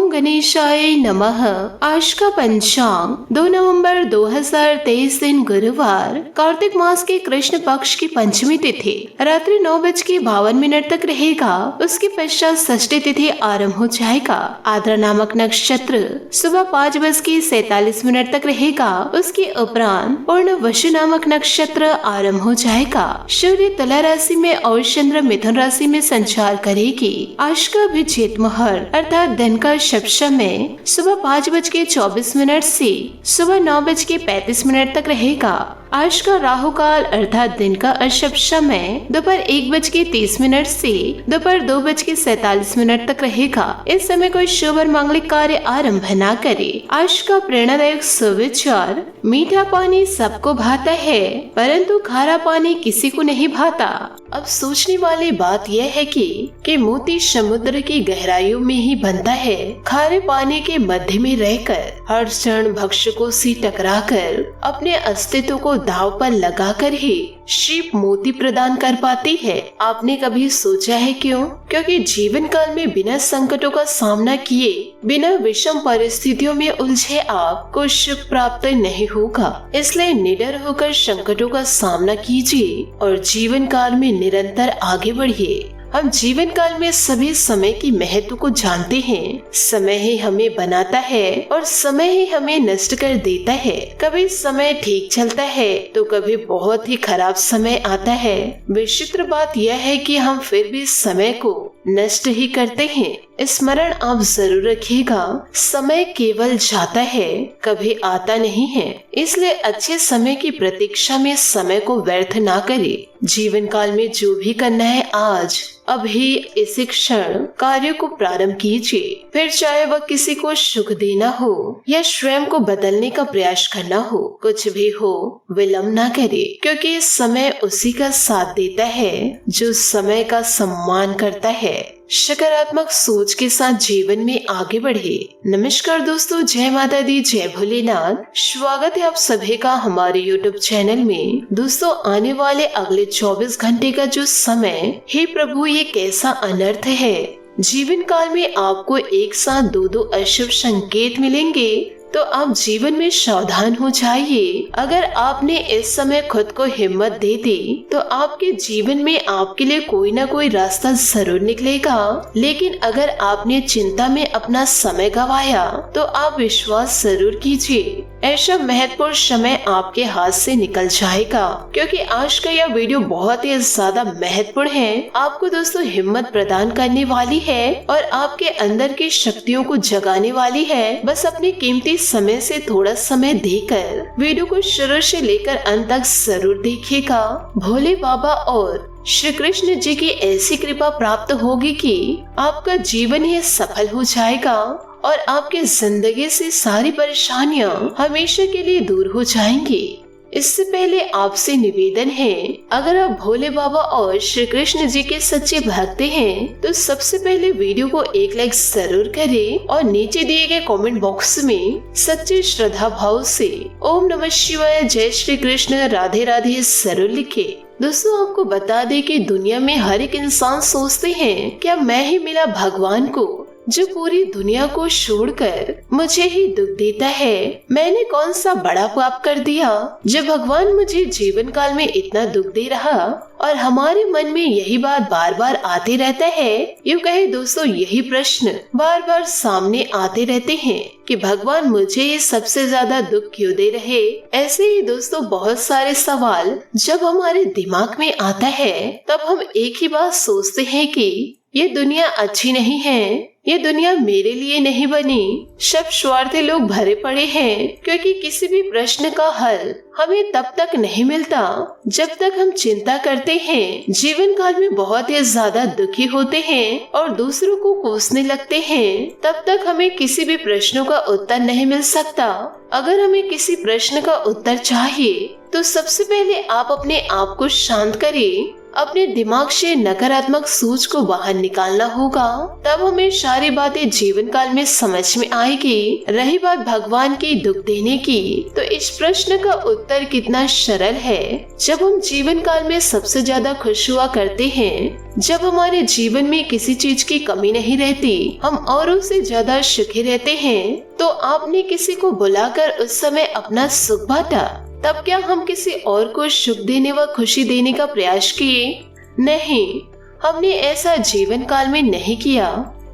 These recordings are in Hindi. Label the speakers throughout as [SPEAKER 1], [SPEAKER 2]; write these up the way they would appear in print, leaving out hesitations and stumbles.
[SPEAKER 1] ओम गणेशाय नमः। आज का पंचांग 2 नवंबर 2023 दिन गुरुवार, कार्तिक मास के कृष्ण पक्ष की पंचमी तिथि रात्रि 9:52 तक रहेगा। उसके पश्चात षष्ठी तिथि आरंभ हो जाएगा। आद्रा नामक नक्षत्र सुबह 5:47 तक रहेगा। उसके उपरांत पूर्ण वशु नामक नक्षत्र आरंभ हो जाएगा। सूर्य तुला राशि में और चंद्र मिथुन राशि में संचार करेगी। आज का अभिजीत मुहूर्त अर्थात दिन का शुभ समय सुबह 5:24 से सुबह 9:35 तक रहेगा। आज का राहु काल अर्थात दिन का अशुभ समय दोपहर 1:30 से दोपहर 2:47 तक रहेगा। इस समय कोई शुभ और मांगलिक कार्य आरंभ न करे। आज का प्रेरणादायक सुविचार, मीठा पानी सबको भाता है परंतु खारा पानी किसी को नहीं भाता। अब सोचने वाली बात यह है कि मोती समुद्र की गहराइयों में ही बनता है। खारे पानी के मध्य में रहकर हर क्षण भक्षकों से टकराकर अपने अस्तित्व को दांव पर लगाकर ही शिव मोती प्रदान कर पाती है। आपने कभी सोचा है क्यों? क्योंकि जीवन काल में बिना संकटों का सामना किए, बिना विषम परिस्थितियों में उलझे आपको सुख प्राप्त नहीं होगा। इसलिए निडर होकर संकटों का सामना कीजिए और जीवन काल में निरंतर आगे बढ़िए। हम जीवन काल में सभी समय की महत्व को जानते हैं। समय ही हमें बनाता है और समय ही हमें नष्ट कर देता है। कभी समय ठीक चलता है तो कभी बहुत ही खराब समय आता है। विचित्र बात यह है कि हम फिर भी समय को नष्ट ही करते हैं। स्मरण आप जरूर रखिएगा, समय केवल जाता है, कभी आता नहीं है। इसलिए अच्छे समय की प्रतीक्षा में समय को व्यर्थ ना करें। जीवन काल में जो भी करना है आज अभी इसी क्षण कार्य को प्रारंभ कीजिए। फिर चाहे वह किसी को सुख देना हो या स्वयं को बदलने का प्रयास करना हो, कुछ भी हो विलंब ना करे, क्योंकि समय उसी का साथ देता है जो समय का सम्मान करता है। सकारात्मक सोच के साथ जीवन में आगे बढ़े। नमस्कार दोस्तों, जय माता दी, जय भोलेनाथ। स्वागत है आप सभी का हमारे YouTube चैनल में। दोस्तों, आने वाले अगले 24 घंटे का जो समय, हे प्रभु ये कैसा अनर्थ है। जीवन काल में आपको एक साथ दो अशुभ संकेत मिलेंगे, तो आप जीवन में सावधान हो जाइए। अगर आपने इस समय खुद को हिम्मत दे दी तो आपके जीवन में आपके लिए कोई ना कोई रास्ता जरूर निकलेगा। लेकिन अगर आपने चिंता में अपना समय गवाया तो आप विश्वास जरूर कीजिए, ऐसा महत्वपूर्ण समय आपके हाथ से निकल जाएगा। क्योंकि आज का यह वीडियो बहुत ही ज्यादा महत्वपूर्ण है। आपको दोस्तों हिम्मत प्रदान करने वाली है और आपके अंदर की शक्तियों को जगाने वाली है। बस अपने कीमती समय से थोड़ा समय देकर वीडियो को शुरू से लेकर अंत तक जरूर देखिएगा। भोले बाबा और श्री कृष्ण जी की ऐसी कृपा प्राप्त होगी कि आपका जीवन ही सफल हो जाएगा और आपकी जिंदगी से सारी परेशानियां हमेशा के लिए दूर हो जाएंगी। इससे पहले आपसे निवेदन है, अगर आप भोले बाबा और श्री कृष्ण जी के सच्चे भक्त हैं तो सबसे पहले वीडियो को एक लाइक जरूर करें और नीचे दिए गए कमेंट बॉक्स में सच्चे श्रद्धा भाव से ओम नमः शिवाय, जय श्री कृष्ण, राधे राधे जरूर लिखें। दोस्तों, आपको बता दें कि दुनिया में हर एक इंसान सोचते हैं क्या मैं ही मिला भगवान को जो पूरी दुनिया को छोड़कर मुझे ही दुख देता है। मैंने कौन सा बड़ा पाप कर दिया जो भगवान मुझे जीवन काल में इतना दुख दे रहा। और हमारे मन में यही बात बार बार आते रहता है। यूँ कहे दोस्तों, यही प्रश्न बार बार सामने आते रहते हैं कि भगवान मुझे ही सबसे ज्यादा दुख क्यों दे रहे। ऐसे ही दोस्तों बहुत सारे सवाल जब हमारे दिमाग में आता है तब हम एक ही बात सोचते हैं कि ये दुनिया अच्छी नहीं है, ये दुनिया मेरे लिए नहीं बनी। सब स्वार्थी लोग भरे पड़े हैं, क्योंकि किसी भी प्रश्न का हल हमें तब तक नहीं मिलता जब तक हम चिंता करते हैं। जीवन काल में बहुत ही ज्यादा दुखी होते हैं और दूसरों को कोसने लगते हैं, तब तक हमें किसी भी प्रश्नों का उत्तर नहीं मिल सकता। अगर हमें किसी प्रश्न का उत्तर चाहिए तो सबसे पहले आप अपने आप को शांत करें अपने दिमाग से नकारात्मक सोच को बाहर निकालना होगा, तब हमें सारी बातें जीवन काल में समझ में आएगी। रही बात भगवान की दुख देने की, तो इस प्रश्न का उत्तर कितना सरल है। जब हम जीवन काल में सबसे ज्यादा खुश हुआ करते हैं, जब हमारे जीवन में किसी चीज की कमी नहीं रहती, हम औरों से ज्यादा सुखी रहते हैं, तो आपने किसी को बुलाकर उस समय अपना सुख बांटा, तब क्या हम किसी और को सुख देने व खुशी देने का प्रयास किए? नहीं, हमने ऐसा जीवन काल में नहीं किया।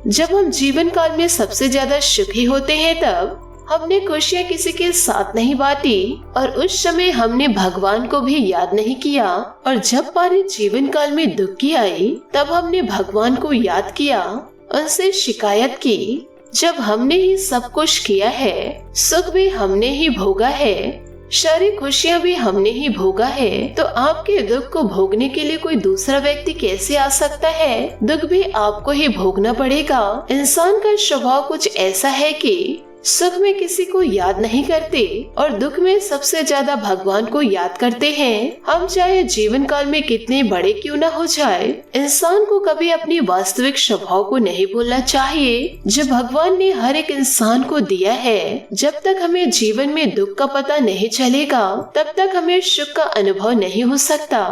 [SPEAKER 1] जब हम जीवन काल में सबसे ज्यादा सुखी होते हैं, तब हमने खुशियाँ किसी के साथ नहीं बांटी और उस समय हमने भगवान को भी याद नहीं किया। और जब हमारे जीवन काल में दुख की आई, तब हमने भगवान को याद किया, उनसे शिकायत की। जब हमने ही सब कुछ किया है, सुख भी हमने ही भोगा है, सारी खुशियाँ भी हमने ही भोगा है, तो आपके दुख को भोगने के लिए कोई दूसरा व्यक्ति कैसे आ सकता है? दुख भी आपको ही भोगना पड़ेगा। इंसान का स्वभाव कुछ ऐसा है कि सुख में किसी को याद नहीं करते और दुख में सबसे ज्यादा भगवान को याद करते हैं। हम चाहे जीवन काल में कितने बड़े क्यों न हो जाए, इंसान को कभी अपनी वास्तविक स्वभाव को नहीं भूलना चाहिए जो भगवान ने हर एक इंसान को दिया है। जब तक हमें जीवन में दुख का पता नहीं चलेगा, तब तक हमें सुख का अनुभव नहीं हो सकता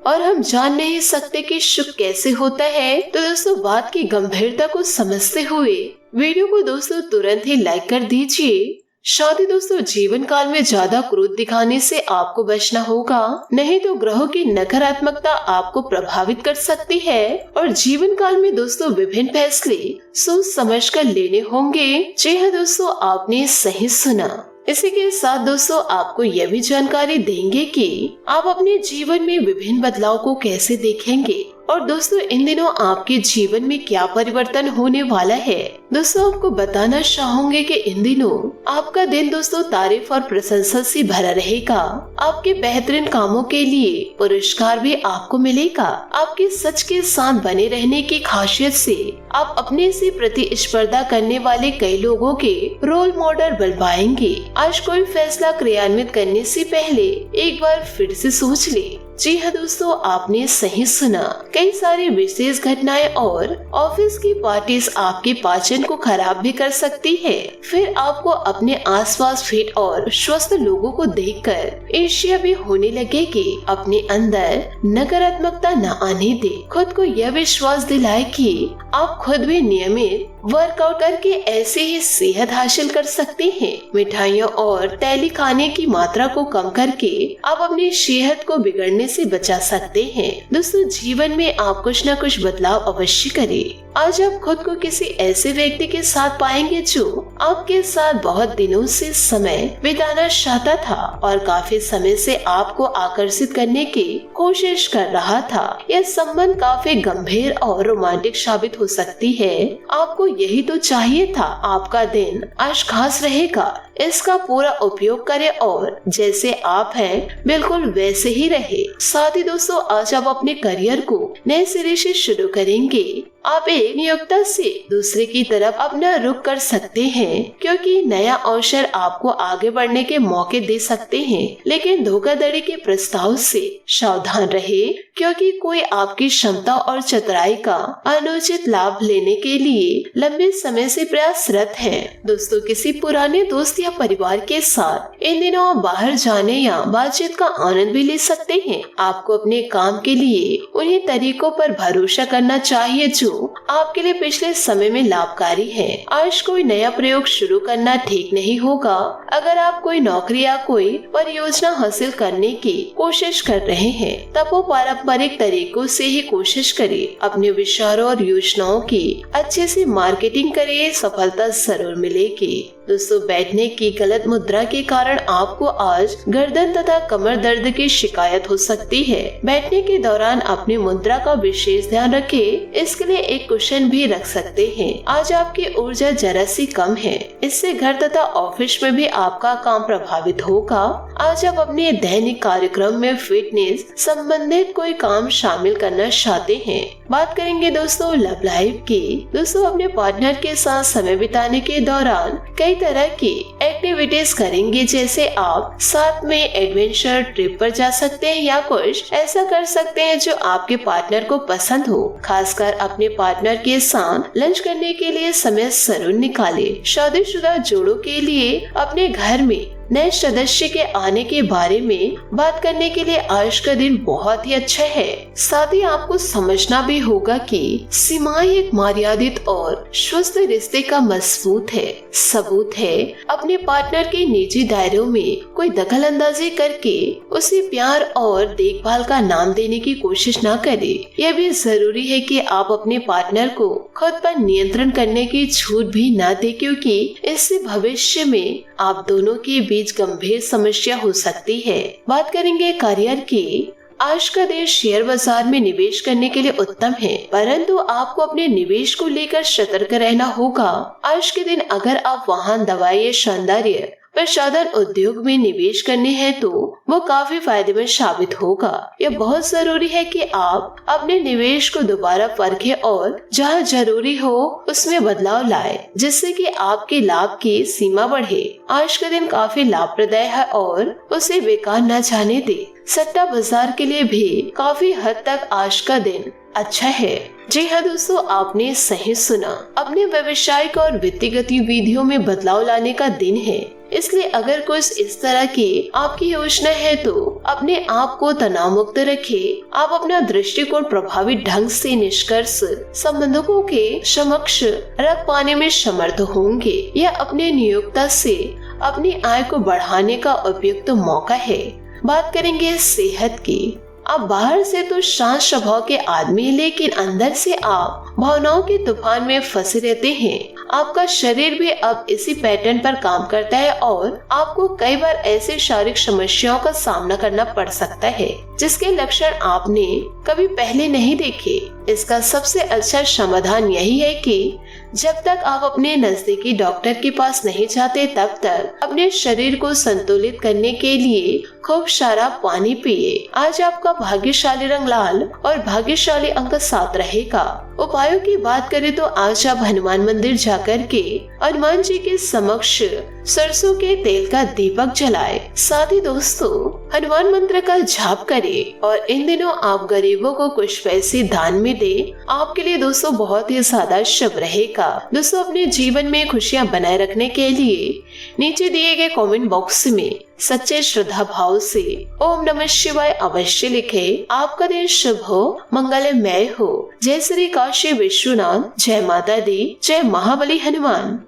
[SPEAKER 1] और हम जान नहीं सकते कि सुख कैसे होता है। तो दोस्तों, बात की गंभीरता को समझते हुए वीडियो को दोस्तों तुरंत ही लाइक कर दीजिए। साथ ही दोस्तों, जीवन काल में ज्यादा क्रोध दिखाने से आपको बचना होगा, नहीं तो ग्रहों की नकारात्मकता आपको प्रभावित कर सकती है। और जीवन काल में दोस्तों विभिन्न फैसले सोच समझ कर लेने होंगे। जी हाँ दोस्तों, आपने सही सुना। इसी के साथ दोस्तों, आपको यह भी जानकारी देंगे कि आप अपने जीवन में विभिन्न बदलाव को कैसे देखेंगे और दोस्तों इन दिनों आपके जीवन में क्या परिवर्तन होने वाला है। दोस्तों, आपको बताना चाहूंगे कि इन दिनों आपका दिन दोस्तों तारीफ और प्रशंसा से भरा रहेगा। आपके बेहतरीन कामों के लिए पुरस्कार भी आपको मिलेगा। आपके सच के साथ बने रहने की खासियत से आप अपने से प्रतिस्पर्धा करने वाले कई लोगों के रोल मॉडल बन पाएंगे। आज कोई फैसला क्रियान्वित करने से पहले एक बार फिर से सोच ले। जी हाँ दोस्तों, आपने सही सुना। कई सारी विशेष घटनाएं और ऑफिस की पार्टीज आपके पाचन को खराब भी कर सकती है। फिर आपको अपने आसपास फिट और स्वस्थ लोगों को देखकर ईर्ष्या भी होने लगेगी। अपने अंदर नकारात्मकता न आने दे। खुद को यह विश्वास दिलाए कि आप खुद भी नियमित वर्कआउट करके ऐसे ही सेहत हासिल कर सकते हैं। मिठाइयों और तैली खाने की मात्रा को कम करके आप अपनी सेहत को बिगड़ने से बचा सकते हैं। दोस्तों, जीवन में आप कुछ न कुछ बदलाव अवश्य करें। आज आप खुद को किसी ऐसे व्यक्ति के साथ पाएंगे जो आपके साथ बहुत दिनों से समय बिताना चाहता था और काफी समय से आपको आकर्षित करने की कोशिश कर रहा था। यह संबंध काफी गंभीर और रोमांटिक साबित हो सकती है। आपको यही तो चाहिए था। आपका दिन आज खास रहेगा, इसका पूरा उपयोग करें और जैसे आप हैं बिल्कुल वैसे ही रहे। साथ ही दोस्तों, आज आप अपने करियर को नए सिरे से शुरू करेंगे। आप एक नियोक्ता से दूसरे की तरफ अपना रुख कर सकते हैं, क्योंकि नया अवसर आपको आगे बढ़ने के मौके दे सकते हैं। लेकिन धोखाधड़ी के प्रस्ताव से सावधान रहे, क्योंकि कोई आपकी क्षमता और चतुराई का अनुचित लाभ लेने के लिए लंबे समय से प्रयासरत है। दोस्तों, किसी पुराने दोस्त या परिवार के साथ इन दिनों आप बाहर जाने या बातचीत का आनंद भी ले सकते हैं। आपको अपने काम के लिए उन्हीं तरीकों पर भरोसा करना चाहिए जो आपके लिए पिछले समय में लाभकारी है। आज कोई नया प्रयोग शुरू करना ठीक नहीं होगा। अगर आप कोई नौकरी या कोई परियोजना हासिल करने की कोशिश कर रहे हैं, तब वो पारंपरिक तरीकों से ही कोशिश करें। अपने विचारों और योजनाओं की अच्छे से मार्केटिंग करें, सफलता जरूर मिलेगी। दोस्तों, बैठने की गलत मुद्रा के कारण आपको आज गर्दन तथा कमर दर्द की शिकायत हो सकती है। बैठने के दौरान अपनी मुद्रा का विशेष ध्यान रखें। इसके लिए एक कुशन भी रख सकते हैं। आज आपकी ऊर्जा जरा सी कम है, इससे घर तथा ऑफिस में भी आपका काम प्रभावित होगा। आज आप अपने दैनिक कार्यक्रम में फिटनेस संबंधित कोई काम शामिल करना चाहते हैं, बात करेंगे दोस्तों लव लाइफ की। दोस्तों अपने पार्टनर के साथ समय बिताने के दौरान कई तरह की एक्टिविटीज करेंगे, जैसे आप साथ में एडवेंचर ट्रिप पर जा सकते हैं या कुछ ऐसा कर सकते हैं जो आपके पार्टनर को पसंद हो। खासकर अपने पार्टनर के साथ लंच करने के लिए समय जरूर निकाले। शादीशुदा जोड़ों के लिए अपने घर में नए सदस्य के आने के बारे में बात करने के लिए आज का दिन बहुत ही अच्छा है। साथ ही आपको समझना भी होगा कि सीमाएं एक मर्यादित और स्वस्थ रिश्ते का मजबूत है सबूत है। अपने पार्टनर के निजी दायरों में कोई दखल अंदाजी करके उसे प्यार और देखभाल का नाम देने की कोशिश ना करें। यह भी जरूरी है कि आप अपने पार्टनर को खुद पर नियंत्रण करने की छूट भी न दें, क्योंकि इससे भविष्य में आप दोनों के बीच गंभीर समस्या हो सकती है। बात करेंगे करियर की। आज का दिन शेयर बाजार में निवेश करने के लिए उत्तम है, परंतु आपको अपने निवेश को लेकर सतर्क रहना होगा। आज के दिन अगर आप वाहन, दवाई या सौंदर्य प्रसाधन उद्योग में निवेश करने हैं तो वो काफी फायदेमंद साबित होगा। यह बहुत जरूरी है कि आप अपने निवेश को दोबारा परखें और जहां जरूरी हो उसमें बदलाव लाए, जिससे कि आपके लाभ की सीमा बढ़े। आज का दिन काफी लाभप्रदायक है और उसे बेकार न जाने दे। सट्टा बाजार के लिए भी काफी हद तक आज का दिन अच्छा है। जी हाँ दोस्तों, आपने सही सुना। अपने व्यवसायिक और वित्तीय गतिविधियों में बदलाव लाने का दिन है, इसलिए अगर कुछ इस तरह की आपकी योजना है तो अपने आप को तनाव मुक्त रखें। आप अपना दृष्टिकोण प्रभावी ढंग से निष्कर्ष संबंधकों के समक्ष रख पाने में समर्थ होंगे। यह अपने नियोक्ता से अपनी आय को बढ़ाने का उपयुक्त मौका है। बात करेंगे सेहत की। आप बाहर से तो शांत स्वभाव के आदमी हैं, लेकिन अंदर से आप भावनाओं के तूफान में फंसे रहते हैं। आपका शरीर भी अब इसी पैटर्न पर काम करता है और आपको कई बार ऐसे शारीरिक समस्याओं का सामना करना पड़ सकता है जिसके लक्षण आपने कभी पहले नहीं देखे। इसका सबसे अच्छा समाधान यही है कि जब तक आप अपने नजदीकी डॉक्टर के पास नहीं जाते तब तक अपने शरीर को संतुलित करने के लिए खूब सारा पानी पिए। आज आपका भाग्यशाली रंग लाल और भाग्यशाली अंक 7 रहेगा। उपायों की बात करें तो आज आप हनुमान मंदिर जाकर के हनुमान जी के समक्ष सरसों के तेल का दीपक जलाए। साथ ही दोस्तों हनुमान मंत्र का जाप करें और इन दिनों आप गरीबों को कुछ पैसे दान में दे। आपके लिए दोस्तों बहुत ही ज्यादा शुभ रहेगा। दोस्तों अपने जीवन में खुशियां बनाए रखने के लिए नीचे दिए गए कमेंट बॉक्स में सच्चे श्रद्धा भाव से ओम नमः शिवाय अवश्य लिखें। आपका दिन शुभ हो, मंगलमय हो। जय श्री काशी विश्वनाथ, जय माता दी, जय महाबली हनुमान।